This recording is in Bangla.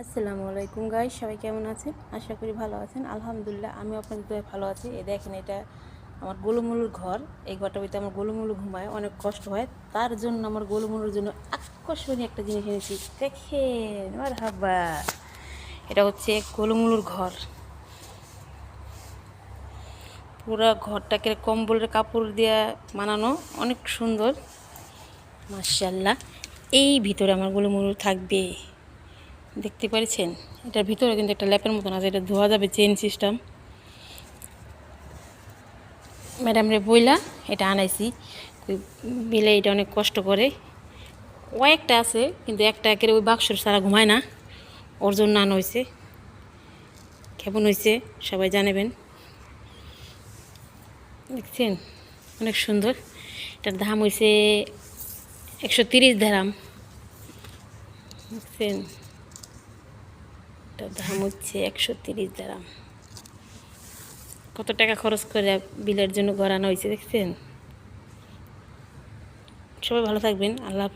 আসসালামু আলাইকুম গাইস, সবাই কেমন আছেন? আশা করি ভালো আছেন। আলহামদুলিল্লাহ আমি আপনাদের দোয়ায় ভালো আছি। এই দেখেন, এটা আমার গোলুমুলুর ঘর। এই ঘরটার ভিতরে আমার গোলুমুলু ঘুমায়, অনেক কষ্ট হয়। তার জন্য আমার গোলুমুলুর জন্য আকর্ষণীয় একটা জিনিস এনেছি। দেখেন, মারহাবা, এটা হচ্ছে গোলুমুলুর ঘর। পুরো ঘরটাকে কম্বলের কাপড় দিয়ে বানানো, অনেক সুন্দর মাশাআল্লাহ। এই ভিতরে আমার গোলুমুলু থাকবে, দেখতে পাচ্ছেন। এটার ভিতরে কিন্তু একটা ল্যাপের মতন আছে, এটা ধোয়া যাবে, চেইন সিস্টেম। ম্যাডাম রে বইলা এটা আনাইছি, বিলে এটা অনেক কষ্ট করে। ও একটা আছে, কিন্তু একটা একের ওই বাক্সর সারা ঘুমায় না, ওর জন্য আনা হয়েছে। কেমন হয়েছে সবাই জানাবেন। দেখছেন, অনেক সুন্দর। এটার দাম হয়েছে 130 দিরহাম। দেখছেন, এটার দাম হচ্ছে 130 দিরহাম। কত টাকা খরচ করে বিলের জন্য ঘর আনা হয়েছে, দেখছেন। সবাই ভালো থাকবেন। আল্লাহ হাফেজ।